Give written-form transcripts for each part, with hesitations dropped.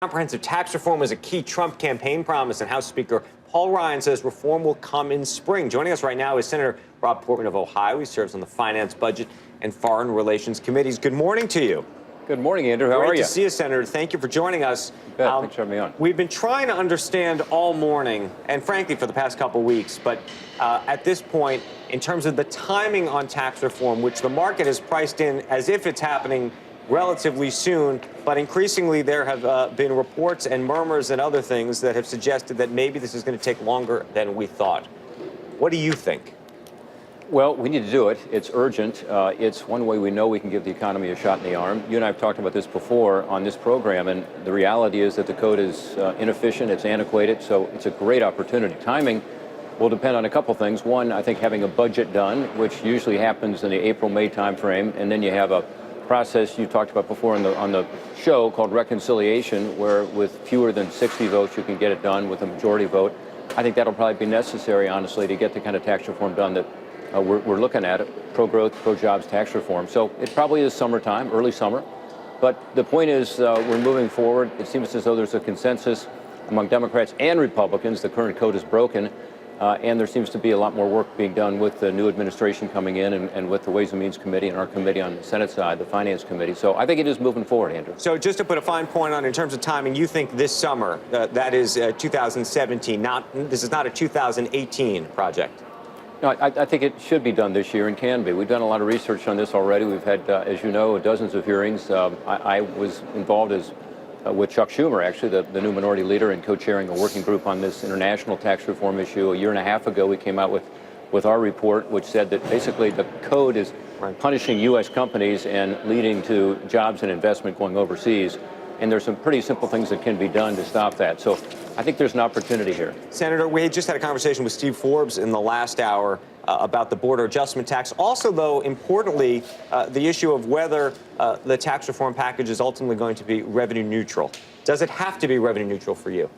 Comprehensive tax reform was a key Trump campaign promise, and House Speaker Paul Ryan says reform will come in spring. Joining us right now is Senator Rob Portman of Ohio. He serves on the Finance, Budget, and Foreign Relations Committees. Good morning to you. Good morning, Andrew. How are you? Great to see you, Senator. Thank you for joining us. Thanks for having me on. We've been trying to understand all morning, and frankly for the past couple of weeks, but at this point, in terms of the timing on tax reform, which the market has priced in as if it's happening relatively soon, but increasingly there have been reports and murmurs and other things that have suggested that maybe this is going to take longer than we thought. What do you think? Well, we need to do it. It's urgent. It's one way we know we can give the economy a shot in the arm. You and I have talked about this before on this program, and the reality is that the code is inefficient, it's antiquated, so it's a great opportunity. Timing will depend on a couple things. One, I think having a budget done, which usually happens in the April-May timeframe, and then you have a process you talked about before on the show called reconciliation, where with fewer than 60 votes you can get it done with a majority vote. I think that'll probably be necessary, honestly, to get the kind of tax reform done that we're looking at, pro-growth, pro-jobs tax reform. So it probably is summertime, early summer. But the point is we're moving forward. It seems as though there's a consensus among Democrats and Republicans. The current code is broken. And there seems to be a lot more work being done with the new administration coming in and with the Ways and Means Committee and our committee on the Senate side, the Finance Committee. So I think it is moving forward, Andrew. So just to put a fine point on, in terms of timing, you think this summer, that is 2017, this is not a 2018 project? No, I think it should be done this year and can be. We've done a lot of research on this already. We've had, as you know, dozens of hearings. I was involved with Chuck Schumer, actually, the new minority leader, and co-chairing a working group on this international tax reform issue. A year and a half ago, we came out with our report, which said that basically the code is punishing U.S. companies and leading to jobs and investment going overseas. And there's some pretty simple things that can be done to stop that. So I think there's an opportunity here. Senator, we just had a conversation with Steve Forbes in the last hour about the border adjustment tax. Also, though, importantly, the issue of whether the tax reform package is ultimately going to be revenue neutral. Does it have to be revenue neutral for you?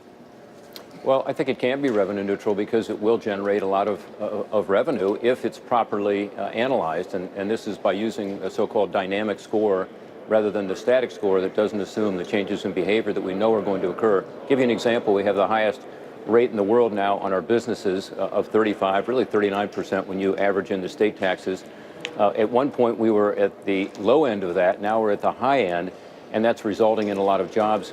Well, I think it can be revenue neutral because it will generate a lot of revenue if it's properly analyzed. And this is by using a so-called dynamic score rather than the static score that doesn't assume the changes in behavior that we know are going to occur. Give you an example, we have the highest rate in the world now on our businesses of 35, really 39% when you average in the state taxes. At one point we were at the low end of that, now we're at the high end, and that's resulting in a lot of jobs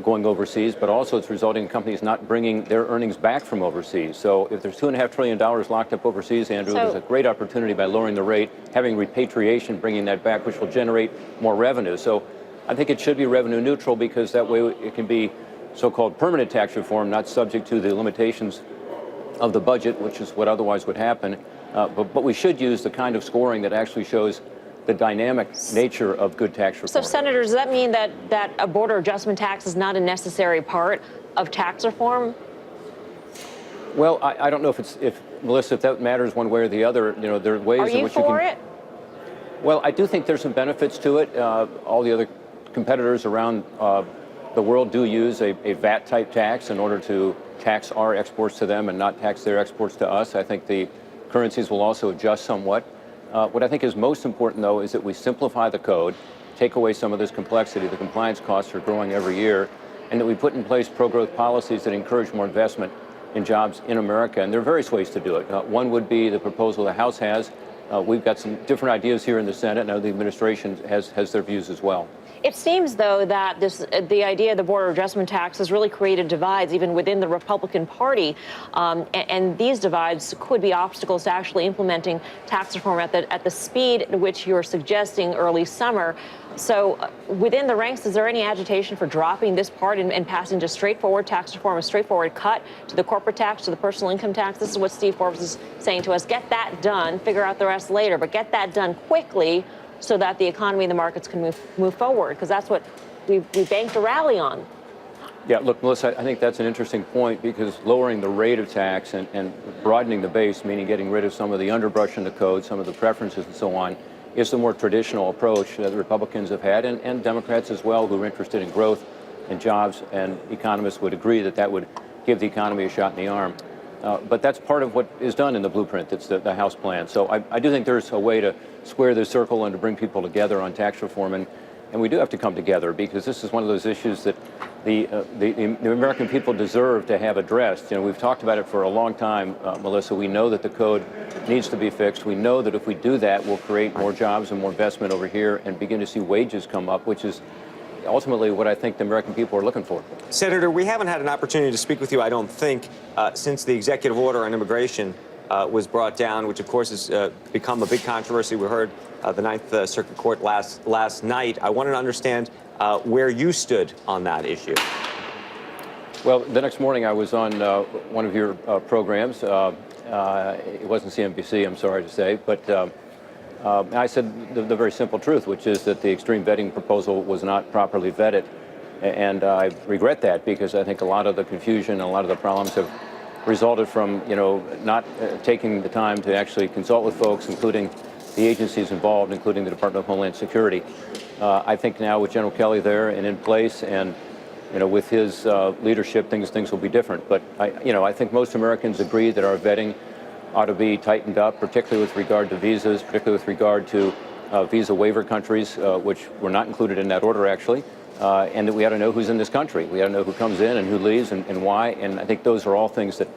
going overseas, but also it's resulting in companies not bringing their earnings back from overseas. So if there's $2.5 trillion locked up overseas, Andrew, there's a great opportunity by lowering the rate, having repatriation, bringing that back, which will generate more revenue. So I think it should be revenue neutral because that way it can be so-called permanent tax reform, not subject to the limitations of the budget, which is what otherwise would happen. But we should use the kind of scoring that actually shows the dynamic nature of good tax reform. So, Senator, does that mean that a border adjustment tax is not a necessary part of tax reform? Well, I don't know if Melissa, if that matters one way or the other. You know, there are ways in which you can. Are you for it? Well, I do think there's some benefits to it. All the other competitors around the world do use a VAT-type tax in order to tax our exports to them and not tax their exports to us. I think the currencies will also adjust somewhat. What I think is most important, though, is that we simplify the code, take away some of this complexity. The compliance costs are growing every year, and that we put in place pro-growth policies that encourage more investment in jobs in America. And there are various ways to do it. One would be the proposal the House has. We've got some different ideas here in the Senate. Now the administration has their views as well. It seems, though, that the idea of the border adjustment tax has really created divides even within the Republican Party, and these divides could be obstacles to actually implementing tax reform at the speed at which you're suggesting early summer. So within the ranks, is there any agitation for dropping this part and passing just straightforward tax reform, a straightforward cut to the corporate tax, to the personal income tax? This is what Steve Forbes is saying to us. Get that done, figure out the rest later, but get that done quickly so that the economy and the markets can move forward, because that's what we banked a rally on. Yeah, look, Melissa, I think that's an interesting point because lowering the rate of tax and broadening the base, meaning getting rid of some of the underbrush in the code, some of the preferences and so on, is the more traditional approach that the Republicans have had, and Democrats as well, who are interested in growth and jobs, and economists would agree that that would give the economy a shot in the arm. But that's part of what is done in the blueprint. It's the House plan. So I do think there's a way to square the circle and to bring people together on tax reform. And we do have to come together because this is one of those issues that the American people deserve to have addressed. You know, we've talked about it for a long time, Melissa. We know that the code needs to be fixed. We know that if we do that, we'll create more jobs and more investment over here and begin to see wages come up, which is ultimately what I think the American people are looking for. Senator, we haven't had an opportunity to speak with you, I don't think, since the executive order on immigration was brought down, which of course has become a big controversy. We heard the Ninth Circuit Court last night. I wanted to understand where you stood on that issue. Well, the next morning I was on one of your programs. It wasn't CNBC, I'm sorry to say, but I said the very simple truth, which is that the extreme vetting proposal was not properly vetted. And I regret that because I think a lot of the confusion and a lot of the problems have resulted from, you know, not taking the time to actually consult with folks, including the agencies involved, including the Department of Homeland Security. I think now with General Kelly there and in place, and you know, with his leadership, things will be different. But I think most Americans agree that our vetting ought to be tightened up, particularly with regard to visas, particularly with regard to visa waiver countries, which were not included in that order actually, and that we ought to know who's in this country. We ought to know who comes in and who leaves and why. And I think those are all things that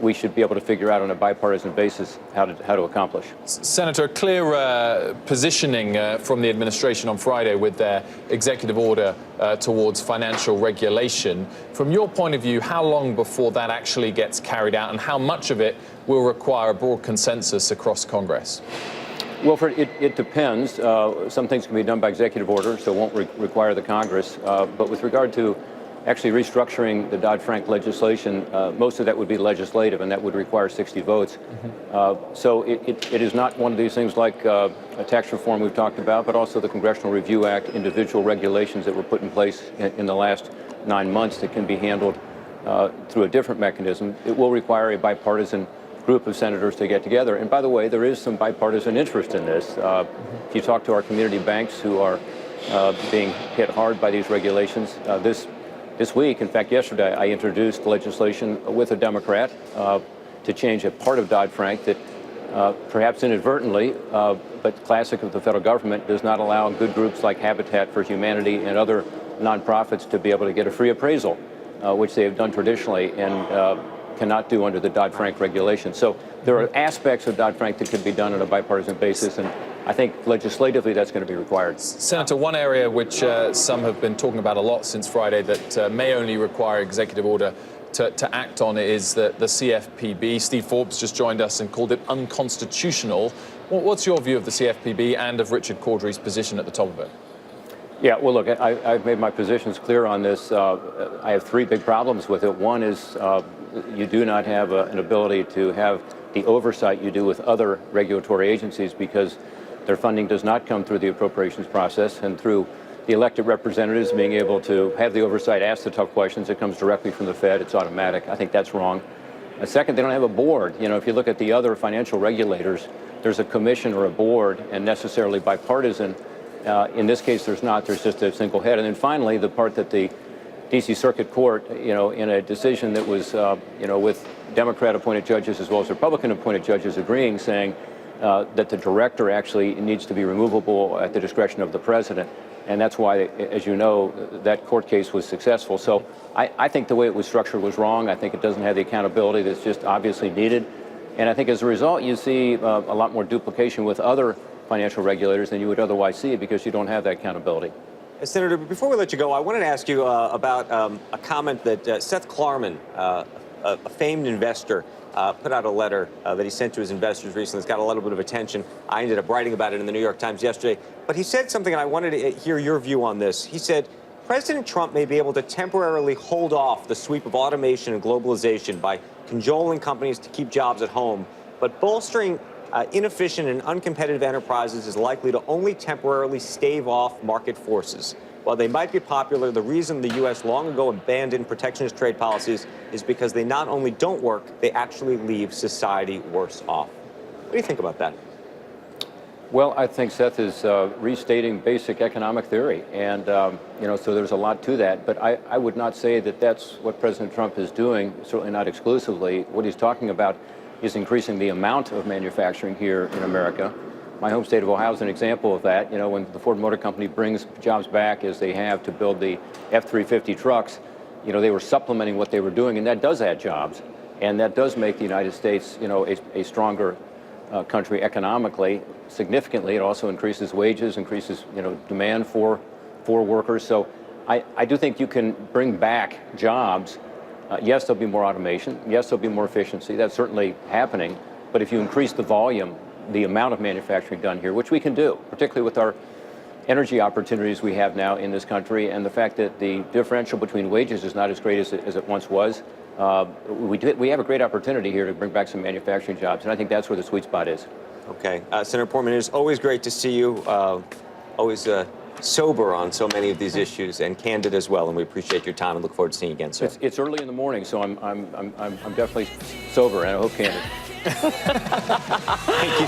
we should be able to figure out on a bipartisan basis how to accomplish. Senator, clear positioning from the administration on Friday with their executive order towards financial regulation. From your point of view, how long before that actually gets carried out, and how much of it will require a broad consensus across Congress? Well, it depends. Some things can be done by executive order, so it won't require the Congress. But with regard to actually restructuring the Dodd-Frank legislation, most of that would be legislative, and that would require 60 votes. So it is not one of these things like a tax reform we've talked about, but also the Congressional Review Act, individual regulations that were put in place in the last 9 months that can be handled through a different mechanism. It will require a bipartisan group of senators to get together. And by the way, there is some bipartisan interest in this. If you talk to our community banks who are being hit hard by these regulations, this week, in fact, yesterday, I introduced legislation with a Democrat to change a part of Dodd-Frank that perhaps inadvertently, but classic of the federal government, does not allow good groups like Habitat for Humanity and other nonprofits to be able to get a free appraisal, which they have done traditionally and cannot do under the Dodd-Frank regulation. So there are aspects of Dodd-Frank that could be done on a bipartisan basis, and I think legislatively that's going to be required. Senator, one area which some have been talking about a lot since Friday that may only require executive order to act on is the CFPB. Steve Forbes just joined us and called it unconstitutional. What's your view of the CFPB and of Richard Corddry's position at the top of it? Yeah, well, look, I've made my positions clear on this. I have three big problems with it. One is you do not have an ability to have the oversight you do with other regulatory agencies because their funding does not come through the appropriations process and through the elected representatives being able to have the oversight, ask the tough questions. It comes directly from the Fed. It's automatic. I think that's wrong. Second, they don't have a board. You know, if you look at the other financial regulators, there's a commission or a board, and necessarily bipartisan. In this case, there's not. There's just a single head. And then finally, the part that the D.C. Circuit Court, you know, in a decision that was, with Democrat-appointed judges as well as Republican-appointed judges agreeing, saying that the director actually needs to be removable at the discretion of the president. And that's why, as you know, that court case was successful. So I think the way it was structured was wrong. I think it doesn't have the accountability that's just obviously needed. And I think as a result, you see a lot more duplication with other financial regulators than you would otherwise see because you don't have that accountability. Senator, before we let you go, I wanted to ask you about a comment that Seth Klarman, a famed investor, put out a letter that he sent to his investors recently. It's got a little bit of attention. I ended up writing about it in the New York Times yesterday. But he said something, and I wanted to hear your view on this. He said, President Trump may be able to temporarily hold off the sweep of automation and globalization by cajoling companies to keep jobs at home, but bolstering inefficient and uncompetitive enterprises is likely to only temporarily stave off market forces. While they might be popular, the reason the U.S. long ago abandoned protectionist trade policies is because they not only don't work, they actually leave society worse off. What do you think about that? Well, I think Seth is restating basic economic theory, and so there's a lot to that. But I would not say that that's what President Trump is doing, certainly not exclusively. What he's talking about is increasing the amount of manufacturing here in America, My home state of Ohio is an example of that. You know, when the Ford Motor Company brings jobs back as they have to build the F-350 trucks, you know, they were supplementing what they were doing, and that does add jobs. And that does make the United States, you know, a stronger country economically, significantly. It also increases wages, increases, you know, demand for workers. So I do think you can bring back jobs. Yes, there'll be more automation. Yes, there'll be more efficiency. That's certainly happening. But if you increase the volume, the amount of manufacturing done here, which we can do, particularly with our energy opportunities we have now in this country, and the fact that the differential between wages is not as great as it once was, we have a great opportunity here to bring back some manufacturing jobs, and I think that's where the sweet spot is. Okay. Senator Portman, it is always great to see you, always sober on so many of these issues and candid as well, and we appreciate your time and look forward to seeing you again, sir. It's early in the morning, so I'm definitely sober, and I hope candid. Thank you.